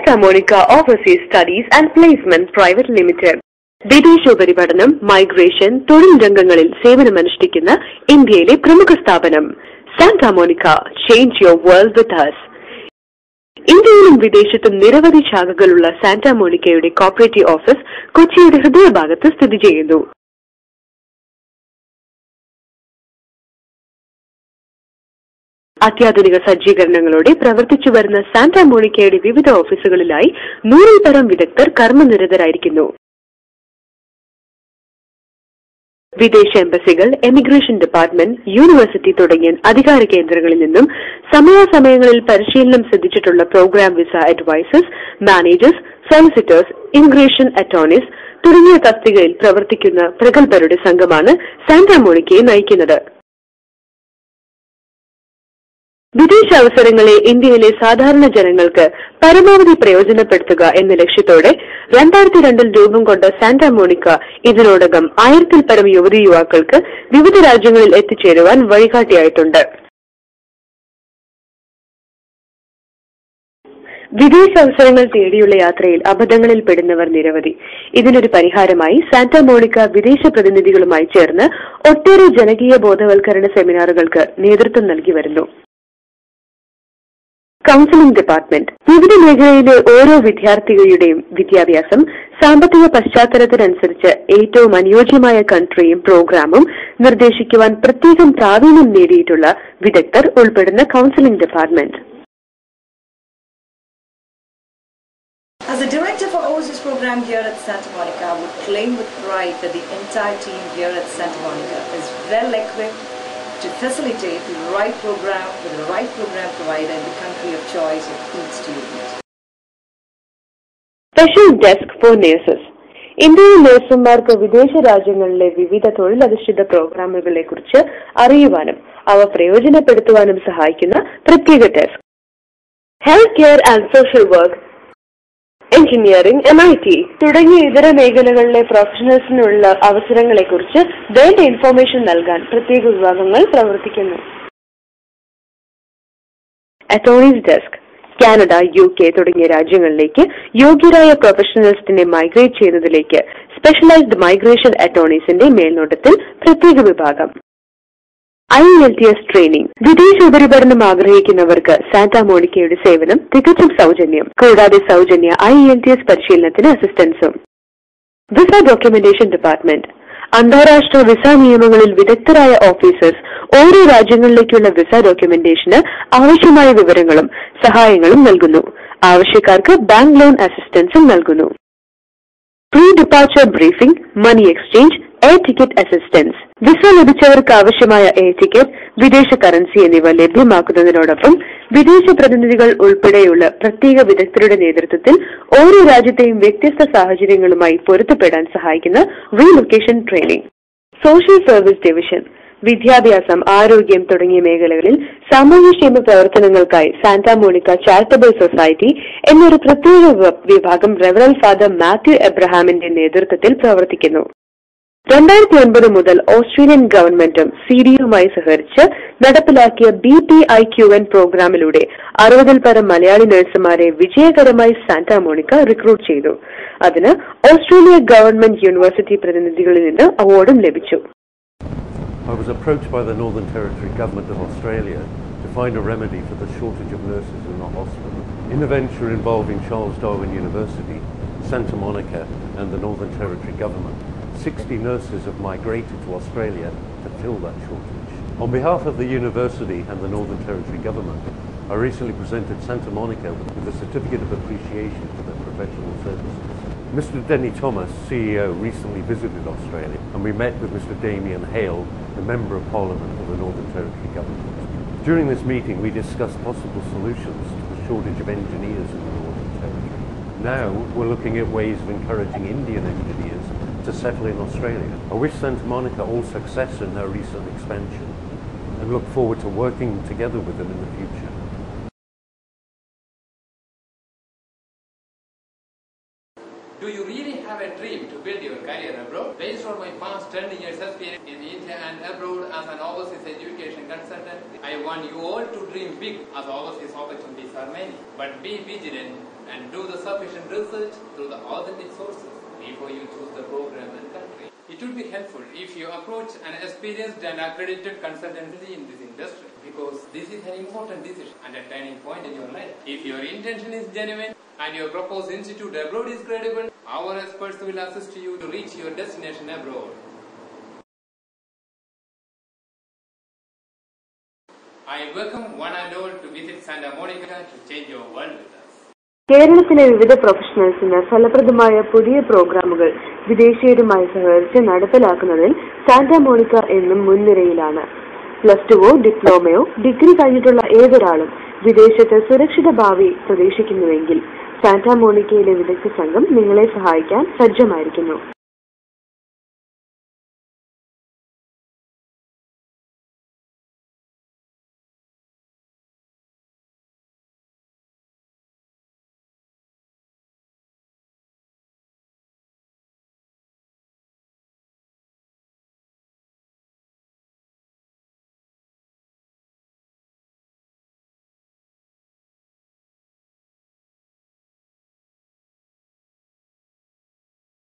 Santa Monica Overseas Studies and Placement Private Limited. വിദേശോപരിപഠനം, migration, തൊഴിൽ രംഗങ്ങളിൽ സേവനമനുഷ്ഠിക്കുന്ന ഇന്ത്യയിലെ പ്രമുഖ സ്ഥാപനം Santa Monica. Change your world with us. ഇന്ത്യയിലും വിദേശത്തും നിരവധി ശാഖകളുള്ള സാന്റാ മോണിക്കയുടെ കോർപ്പറേറ്റീവ് ഓഫീസ് കൊച്ചിയുടെ ഹൃദയഭാഗത്ത് സ്ഥിതി ചെയ്യുന്നു. അത്യാധുനിക സജ്ജീകരണങ്ങളോടെ പ്രവർത്തിച്ചു വരുന്ന സാന്റാ മോണിക്കയുടെ വിവിധ ഓഫീസുകളിലായി 100-ൽ പരം വിദഗ്ധർ കർമ്മനിരതരായിരിക്കുന്നു. വിദേശ എംബസികൾ, എമിഗ്രേഷൻ ഡിപ്പാർട്ട്മെന്റ്, യൂണിവേഴ്സിറ്റി തുടങ്ങിയ അധികാര കേന്ദ്രങ്ങളിൽ നിന്നും സമയാസമയങ്ങളിൽ പരിശീലനം സിദ്ധിച്ചിട്ടുള്ള programme visa advisers, managers, solicitors, immigration attorneys തുടങ്ങിയ തസ്തികയിൽ പ്രവർത്തിക്കുന്ന പ്രഗത്ഭരുടെ സംഘമാണ് സാന്റാ മോണിക്കയെ നയിക്കുന്നത്. വിദേശാവസരങ്ങളെ ഇന്ത്യയിലെ സാധാരണ ജനങ്ങൾക്ക് പരമാവധി പ്രയോജനപ്പെടുത്തുക എന്ന ലക്ഷ്യത്തോടെ 2002-ൽ രൂപം കൊണ്ട സാന്റാ മോണിക്ക ഇതിനോടകം 1000-ൽ പരം യുവതീ യുവാക്കൾക്ക് വിവിധ രാജ്യങ്ങളിൽ എത്തിച്ചേരുവാൻ വഴികാട്ടിയായിട്ടുണ്ട്. വിദേശാവസരങ്ങൾ തേടിയുള്ള യാത്രയിൽ അബദ്ധങ്ങളിൽ പെടുന്നവർ നിരവധി. ഇതിനൊരു പരിഹാരമായി സാന്റാ മോണിക്ക വിദേശ പ്രതിനിധികളുമായി ചേർന്ന് ഒട്ടേറെ ജനകീയ ബോധവൽക്കരണ സെമിനാറുകൾക്ക് നേതൃത്വം നൽകി വരുന്നു. കൌൺസിലിംഗ് ഡിപ്പാർട്ട്മെന്റ് വിവിധ മേഖലയിലെ ഓരോ വിദ്യാർത്ഥികളുടെയും വിദ്യാഭ്യാസം, സാമ്പത്തിക പശ്ചാത്തലത്തിനനുസരിച്ച് ഏറ്റവും അനുയോജ്യമായ കൺട്രിയും പ്രോഗ്രാമും നിർദ്ദേശിക്കുവാൻ പ്രത്യേകം പ്രാവീണ്യം നേടിയിട്ടുള്ള വിദഗ്ധർ ഉൾപ്പെടുന്ന counselling department. As the director for overseas program here at Santa Monica, I would claim with pride that the entire team here at Santa Monica is well equipped to facilitate the right program with the right program provider in the country of choice of each student. Special desk for nurses. ഇന്ത്യയിലെ നഴ്സുമാർക്ക് വിദേശ രാജ്യങ്ങളിലെ വിവിധ തൊഴിലധിഷ്ഠിത പ്രോഗ്രാമുകളെ കുറിച്ച് അറിയുവാനും അവ പ്രയോജനപ്പെടുത്തുവാനും സഹായിക്കുന്ന പ്രത്യേക desk. Health care and social work, engineering, MIT തുടങ്ങിയ ഇതര മേഖലകളിലെ പ്രൊഫഷണൽസിനുള്ള അവസരങ്ങളെക്കുറിച്ച് വേണ്ട ഇൻഫർമേഷൻ നൽകാൻ പ്രത്യേക വിഭാഗങ്ങൾ പ്രവർത്തിക്കുന്നു. അറ്റോർണീസ് ഡെസ്ക് കാനഡ, UK തുടങ്ങിയ രാജ്യങ്ങളിലേക്ക് യോഗ്യരായ പ്രൊഫഷണൽസിനെ മൈഗ്രേറ്റ് ചെയ്യുന്നതിലേക്ക് സ്പെഷ്യലൈസ്ഡ് മൈഗ്രേഷൻ അറ്റോർണീസിന്റെ മേൽനോട്ടത്തിൽ പ്രത്യേക വിഭാഗം. IELTS training. വിദേശ ഉപരിപഠനം ആഗ്രഹിക്കുന്നവർക്ക് സാന്റാ മോണിക്കയുടെ സേവനം തികച്ചും സൗജന്യം. കൂടാതെ സൗജന്യ IELTS പരിശീലനത്തിന് അസിസ്റ്റൻസും. വിസ ഡോക്യുമെന്റേഷൻ ഡിപ്പാർട്ട്മെന്റ് അന്താരാഷ്ട്ര വിസ നിയമങ്ങളിൽ വിദഗ്ധരായ ഓഫീസേഴ്സ് ഓരോ രാജ്യങ്ങളിലേക്കുള്ള വിസ ഡോക്യുമെന്റേഷന് ആവശ്യമായ വിവരങ്ങളും സഹായങ്ങളും നൽകുന്നു. ആവശ്യക്കാർക്ക് ബാങ്ക് ലോൺ അസിസ്റ്റൻസും നൽകുന്നു. Pre departure briefing, money exchange, air ticket assistance. Visa ലഭിച്ചവർക്ക് ആവശ്യമായ എയർ ടിക്കറ്റ്, വിദേശ കറൻസി എന്നിവ ലഭ്യമാക്കുന്നതിനോടൊപ്പം വിദേശ പ്രതിനിധികൾ ഉൾപ്പെടെയുള്ള പ്രത്യേക വിദഗ്ധരുടെ നേതൃത്വത്തിൽ ഓരോ രാജ്യത്തെയും വ്യത്യസ്ത സാഹചര്യങ്ങളുമായി പൊരുത്തപ്പെടാൻ സഹായിക്കുന്ന relocation training. Social service division വിദ്യാഭ്യാസം, ആരോഗ്യം തുടങ്ങിയ മേഖലകളിൽ സാമൂഹ്യക്ഷേമ പ്രവർത്തനങ്ങൾക്കായി സാന്റാ മോണിക്ക ചാരിറ്റബിൾ സൊസൈറ്റി എന്നൊരു പ്രത്യേക വിഭാഗം റെവറൽ ഫാദർ മാത്യു എബ്രഹാമിന്റെ നേതൃത്വത്തിൽ പ്രവർത്തിക്കുന്നു. 2009 മുതൽ ഓസ്ട്രേലിയൻ ഗവൺമെന്റും CDUമായി സഹകരിച്ച് നടപ്പിലാക്കിയ BPIQN പ്രോഗ്രാമിലൂടെ 60-ൽ പരം മലയാളി നഴ്സുമാരെ വിജയകരമായി സാന്റാ മോണിക്ക റിക്രൂട്ട് ചെയ്തു. അതിന് ഓസ്ട്രേലിയ ഗവൺമെന്റ് യൂണിവേഴ്സിറ്റി പ്രതിനിധികളിൽ നിന്ന് അവാർഡും ലഭിച്ചു. I was approached by the Northern Territory Government of Australia to find a remedy for the shortage of nurses in the hospital. In a venture involving Charles Darwin University, Santa Monica and the Northern Territory Government, 60 nurses have migrated to Australia to fill that shortage. On behalf of the university and the Northern Territory Government, I recently presented Santa Monica with a certificate of appreciation for their professional services. Mr. Denny Thomas, CEO, recently visited Australia and we met with Mr. Damien Hale, the Member of Parliament for the Northern Territory Government. During this meeting we discussed possible solutions to the shortage of engineers in the Northern Territory. Now we're looking at ways of encouraging Indian engineers to settle in Australia. I wish Santa Monica all success in their recent expansion and look forward to working together with them in the future. Do you really have a dream to build your career abroad? Based on my past 10 years experience in India and abroad as an overseas education consultant, I want you all to dream big as overseas opportunities are many. But be vigilant and do the sufficient research through the authentic sources before you choose the program and country. It would be helpful if you approach an experienced and accredited consultancy in this industry, because this is an important decision and a turning point in your life. If your intention is genuine and your proposed institute abroad is credible, our experts will assist you to reach your destination abroad. I welcome one and all to visit Santa Monica to change your world with us. കേരളത്തിലെ വിവിധ പ്രൊഫഷണൽസിന് ഫലപ്രദമായ പുതിയ പ്രോഗ്രാമുകൾ വിദേശീയരുമായി സഹകരിച്ച് നടപ്പിലാക്കുന്നതിൽ Santa Monica എന്നും മുൻനിരയിലാണ്. +2 ഡിപ്ലോമയോ degree കഴിഞ്ഞിട്ടുള്ള ഏതൊരാളും വിദേശത്ത് സുരക്ഷിത ഭാവി പ്രതീക്ഷിക്കുന്നുവെങ്കിൽ സാന്റാ മോണിക്കയിലെ വിദഗ്ധ സംഘം നിങ്ങളെ സഹായിക്കാൻ സജ്ജമായിരിക്കുന്നു.